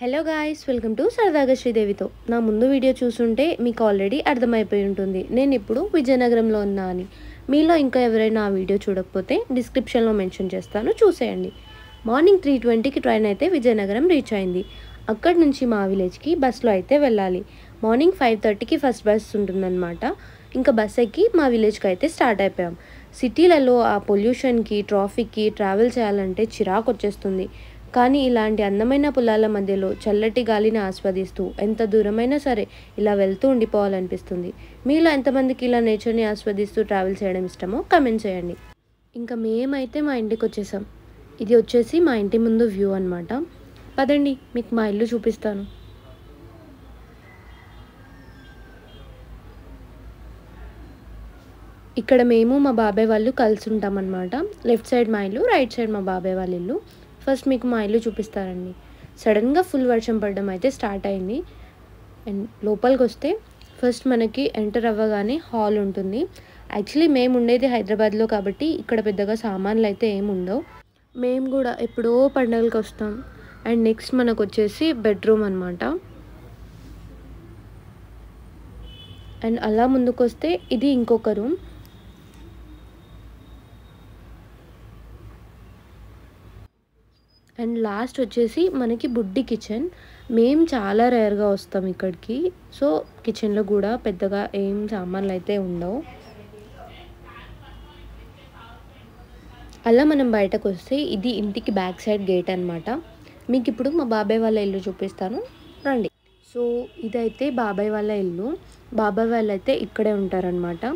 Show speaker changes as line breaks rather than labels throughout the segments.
Hello guys, welcome to సరదాగా శ్రీదేవితో. నా ముందు వీడియో చూస్తుంటే మీకు ఆల్రెడీ అర్థమైపోయి ఉంటుంది నేను ఇప్పుడు విజయనగరంలో ఉన్నా అని. మీలో ఇంకా ఎవరైనా ఆ వీడియో చూడకపోతే డిస్క్రిప్షన్లో మెన్షన్ చేస్తాను, చూసేయండి. మార్నింగ్ 3:20కి ట్రైన్ అయితే విజయనగరం రీచ్ అయింది. అక్కడి నుంచి మా విలేజ్కి బస్సులో అయితే వెళ్ళాలి. మార్నింగ్ 5:30కి ఫస్ట్ బస్ ఉంటుందన్నమాట. ఇంకా బస్ ఎక్కి మా విలేజ్కి అయితే స్టార్ట్ అయిపోయాం. సిటీలలో ఆ పొల్యూషన్కి, ట్రాఫిక్కి ట్రావెల్ చేయాలంటే చిరాకు వచ్చేస్తుంది. కానీ ఇలాంటి అందమైన పొలాల మధ్యలో చల్లటి గాలిని ఆస్వాదిస్తూ ఎంత దూరమైనా సరే ఇలా వెళ్తూ ఉండిపోవాలనిపిస్తుంది. మీలో ఎంతమందికి ఇలా నేచర్ని ఆస్వాదిస్తూ ట్రావెల్ చేయడం ఇష్టమో కమెంట్ చేయండి. ఇంకా మేమైతే మా ఇంటికి వచ్చేసాం. ఇది వచ్చేసి మా ఇంటి ముందు వ్యూ అనమాట. పదండి మీకు మా ఇల్లు చూపిస్తాను. ఇక్కడ మేము మా బాబాయ్ వాళ్ళు కలిసి ఉంటామన్నమాట. లెఫ్ట్ సైడ్ మా ఇల్లు, రైట్ సైడ్ మా బాబాయ్ వాళ్ళ ఇల్లు. ఫస్ట్ మీకు మా ఇల్లు చూపిస్తారండి. సడన్గా ఫుల్ వర్షం పడడం అయితే స్టార్ట్ అయింది. అండ్ లోపలికి వస్తే ఫస్ట్ మనకి ఎంటర్ అవ్వగానే హాల్ ఉంటుంది. యాక్చువల్లీ మేము ఉండేది హైదరాబాద్లో కాబట్టి ఇక్కడ పెద్దగా సామాన్లు అయితే ఏమి ఉండవు. మేము కూడా ఎప్పుడో పండగలకు వస్తాం. అండ్ నెక్స్ట్ మనకు వచ్చేసి బెడ్రూమ్ అనమాట. అండ్ అలా ముందుకు వస్తే ఇది ఇంకొక రూమ్. అండ్ లాస్ట్ వచ్చేసి మనకి బుడ్డి కిచెన్. మేము చాలా రేర్గా వస్తాం ఇక్కడికి, సో కిచెన్లో కూడా పెద్దగా ఏం సామాన్లు అయితే ఉండవు. అలా మనం బయటకు వస్తే ఇది ఇంటికి బ్యాక్ సైడ్ గేట్ అనమాట. మీకు ఇప్పుడు మా బాబాయ్ వాళ్ళ ఇల్లు చూపిస్తాను, రండి. సో ఇదైతే బాబాయ్ వాళ్ళ ఇల్లు. బాబాయ్ వాళ్ళు అయితే ఇక్కడే ఉంటారనమాట.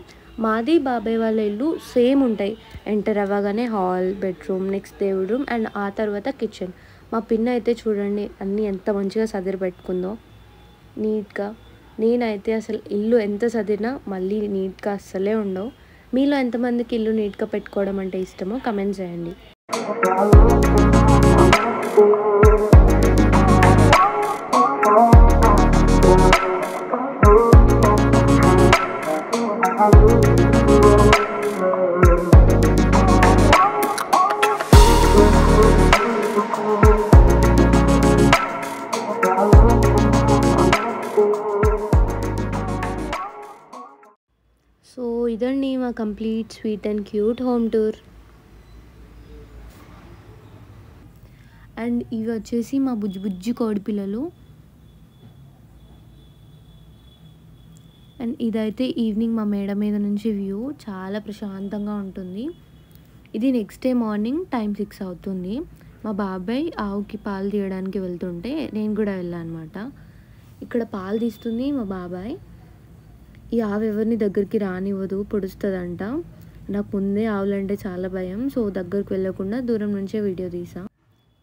మాది బాబాయ్ వాళ్ళ ఇల్లు సేమ్ ఉంటాయి. ఎంటర్ అవ్వగానే హాల్, బెడ్రూమ్, నెక్స్ట్ దేవుడు రూమ్ అండ్ ఆ తర్వాత కిచెన్. మా పిన్న అయితే చూడండి అన్నీ ఎంత మంచిగా సదిరి పెట్టుకుందో నీట్గా. నేనైతే అసలు ఇల్లు ఎంత సదిరినా మళ్ళీ నీట్గా అస్సలే ఉండవు. మీలో ఎంతమందికి ఇల్లు నీట్గా పెట్టుకోవడం అంటే ఇష్టమో కమెంట్ చేయండి. సో ఇదండి మా complete sweet and cute home tour. And ఇవి వచ్చేసి మా బుజ్జి బుజ్జి కోడి పిల్లలు. అండ్ ఇదైతే ఈవినింగ్ మా మేడ మీద నుంచి వ్యూ చాలా ప్రశాంతంగా ఉంటుంది. ఇది నెక్స్ట్ డే మార్నింగ్ టైం 6 అవుతుంది. మా బాబాయ్ ఆవుకి పాలు తీయడానికి వెళ్తుంటే నేను కూడా వెళ్ళాను అనమాట. ఇక్కడ పాలు తీస్తుంది మా బాబాయ్. ఈ ఆవు ఎవరిని దగ్గరికి రానివ్వదు, పొడుస్తుందంట. నాకు ముందే ఆవులంటే చాలా భయం, సో దగ్గరకు వెళ్ళకుండా దూరం నుంచే వీడియో తీసా.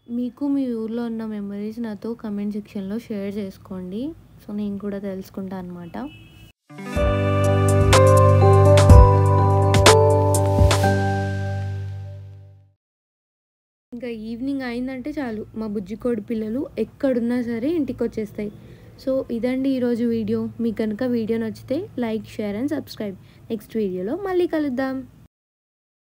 మీకు మీ ఊర్లో ఉన్న మెమరీస్ నాతో కమెంట్ సెక్షన్లో షేర్ చేసుకోండి, సో నేను కూడా తెలుసుకుంటా అనమాట. ఇంకా ఈవినింగ్ అయిందంటే చాలు మా బుజ్జికోడి పిల్లలు ఎక్కడున్నా సరే ఇంటికి వచ్చేస్తాయి. సో ఇదండి ఈరోజు వీడియో. మీకు కనుక వీడియో నచ్చితే like, share and subscribe. Next వీడియోలో మళ్ళీ కలుద్దాం.